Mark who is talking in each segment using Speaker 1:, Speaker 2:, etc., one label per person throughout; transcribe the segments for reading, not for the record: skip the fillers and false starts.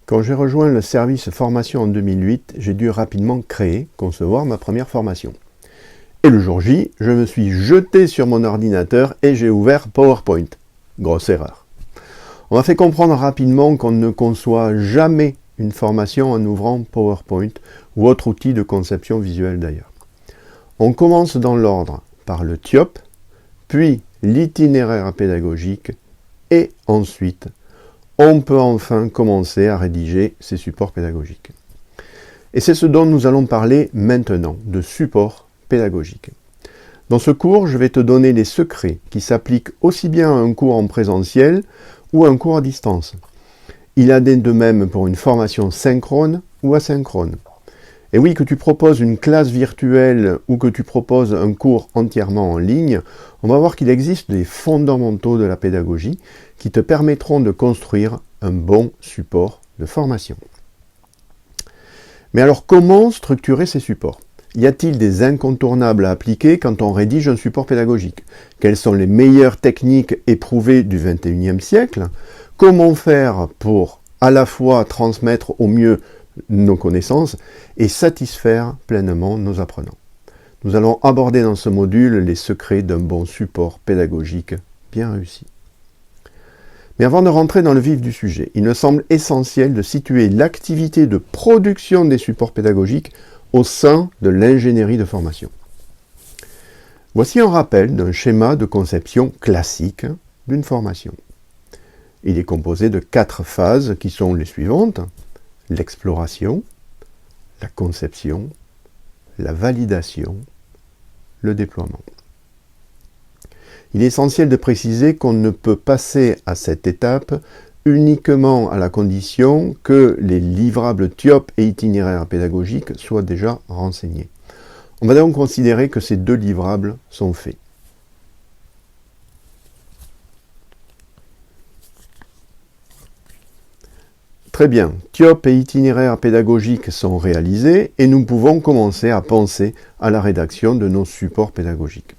Speaker 1: Quand j'ai rejoint le service formation en 2008, j'ai dû rapidement concevoir ma première formation. Et le jour J, je me suis jeté sur mon ordinateur et j'ai ouvert PowerPoint. Grosse erreur. On m'a fait comprendre rapidement qu'on ne conçoit jamais une formation en ouvrant PowerPoint ou autre outil de conception visuelle d'ailleurs. On commence dans l'ordre par le TIOP, puis l'itinéraire pédagogique et ensuite on peut enfin commencer à rédiger ces supports pédagogiques. Et c'est ce dont nous allons parler maintenant, de support pédagogique. Dans ce cours, je vais te donner les secrets qui s'appliquent aussi bien à un cours en présentiel ou à un cours à distance. Il en est de même pour une formation synchrone ou asynchrone. Et oui, que tu proposes une classe virtuelle ou que tu proposes un cours entièrement en ligne, on va voir qu'il existe des fondamentaux de la pédagogie qui te permettront de construire un bon support de formation. Mais alors, comment structurer ces supports ? Y a-t-il des incontournables à appliquer quand on rédige un support pédagogique ? Quelles sont les meilleures techniques éprouvées du XXIe siècle ? Comment faire pour à la fois transmettre au mieux nos connaissances et satisfaire pleinement nos apprenants ? Nous allons aborder dans ce module les secrets d'un bon support pédagogique bien réussi. Mais avant de rentrer dans le vif du sujet, il me semble essentiel de situer l'activité de production des supports pédagogiques au sein de l'ingénierie de formation. Voici un rappel d'un schéma de conception classique d'une formation. Il est composé de 4 phases qui sont les suivantes: l'exploration, la conception, la validation, le déploiement. Il est essentiel de préciser qu'on ne peut passer à cette étape uniquement à la condition que les livrables TIOP et itinéraires pédagogiques soient déjà renseignés. On va donc considérer que ces 2 livrables sont faits. Très bien, TIOP et itinéraires pédagogiques sont réalisés et nous pouvons commencer à penser à la rédaction de nos supports pédagogiques.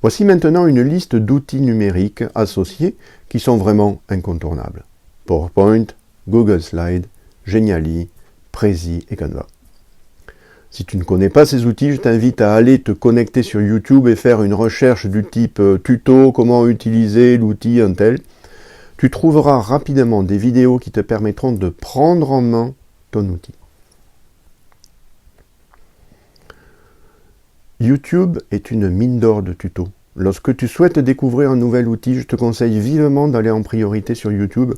Speaker 1: Voici maintenant une liste d'outils numériques associés qui sont vraiment incontournables. PowerPoint, Google Slides, Geniali, Prezi et Canva. Si tu ne connais pas ces outils, je t'invite à aller te connecter sur YouTube et faire une recherche du type tuto, comment utiliser l'outil un tel. Tu trouveras rapidement des vidéos qui te permettront de prendre en main ton outil. YouTube est une mine d'or de tutos. Lorsque tu souhaites découvrir un nouvel outil, je te conseille vivement d'aller en priorité sur YouTube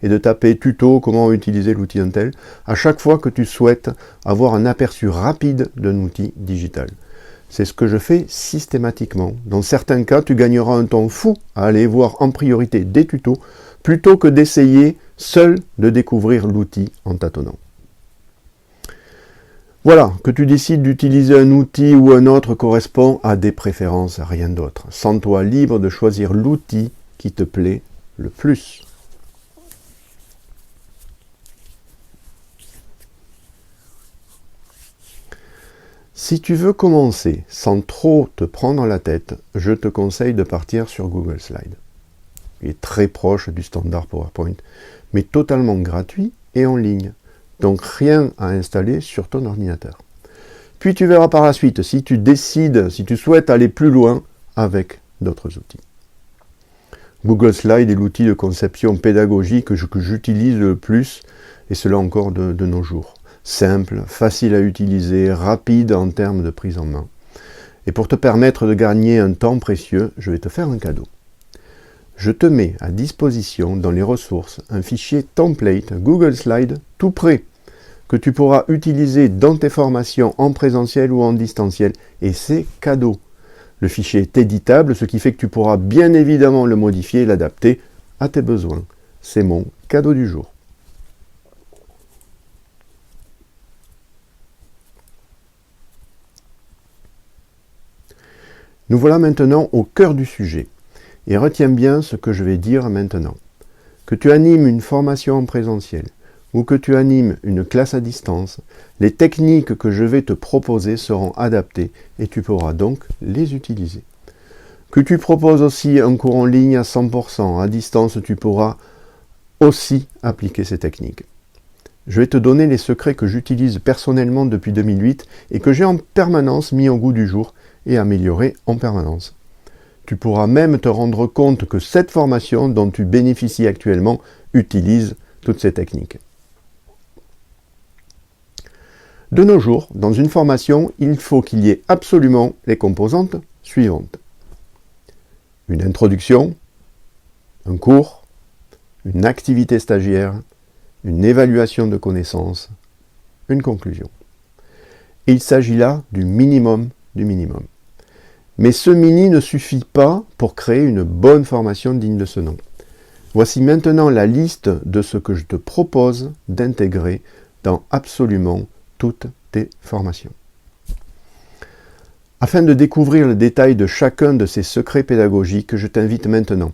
Speaker 1: et de taper tuto, comment utiliser l'outil Intel, à chaque fois que tu souhaites avoir un aperçu rapide d'un outil digital. C'est ce que je fais systématiquement. Dans certains cas, tu gagneras un temps fou à aller voir en priorité des tutos plutôt que d'essayer seul de découvrir l'outil en tâtonnant. Voilà, que tu décides d'utiliser un outil ou un autre correspond à des préférences, rien d'autre. Sens-toi libre de choisir l'outil qui te plaît le plus. Si tu veux commencer sans trop te prendre la tête, je te conseille de partir sur Google Slides. Il est très proche du standard PowerPoint, mais totalement gratuit et en ligne. Donc rien à installer sur ton ordinateur. Puis tu verras par la suite si tu souhaites aller plus loin avec d'autres outils. Google Slides est l'outil de conception pédagogique que j'utilise le plus, et cela encore de nos jours. Simple, facile à utiliser, rapide en termes de prise en main. Et pour te permettre de gagner un temps précieux, je vais te faire un cadeau. Je te mets à disposition dans les ressources un fichier template Google Slides tout prêt que tu pourras utiliser dans tes formations en présentiel ou en distanciel, et c'est cadeau. Le fichier est éditable, ce qui fait que tu pourras bien évidemment le modifier et l'adapter à tes besoins. C'est mon cadeau du jour. Nous voilà maintenant au cœur du sujet. Et retiens bien ce que je vais dire maintenant. Que tu animes une formation en présentiel ou que tu animes une classe à distance, les techniques que je vais te proposer seront adaptées et tu pourras donc les utiliser. Que tu proposes aussi un cours en ligne à 100%, à distance, tu pourras aussi appliquer ces techniques. Je vais te donner les secrets que j'utilise personnellement depuis 2008 et que j'ai en permanence mis au goût du jour et amélioré en permanence. Tu pourras même te rendre compte que cette formation dont tu bénéficies actuellement utilise toutes ces techniques. De nos jours, dans une formation, il faut qu'il y ait absolument les composantes suivantes. Une introduction, un cours, une activité stagiaire, une évaluation de connaissances, une conclusion. Et il s'agit là du minimum du minimum. Mais ce mini ne suffit pas pour créer une bonne formation digne de ce nom. Voici maintenant la liste de ce que je te propose d'intégrer dans absolument toutes tes formations. Afin de découvrir le détail de chacun de ces secrets pédagogiques, je t'invite maintenant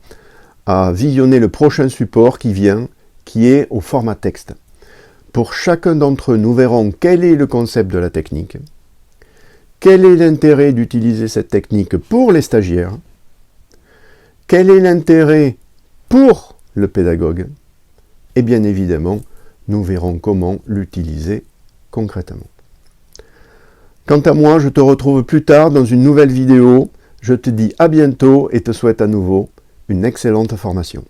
Speaker 1: à visionner le prochain support qui vient, qui est au format texte. Pour chacun d'entre eux, nous verrons quel est le concept de la technique, quel est l'intérêt d'utiliser cette technique pour les stagiaires, quel est l'intérêt pour le pédagogue, et bien évidemment, nous verrons comment l'utiliser concrètement. Quant à moi, je te retrouve plus tard dans une nouvelle vidéo. Je te dis à bientôt et te souhaite à nouveau une excellente formation.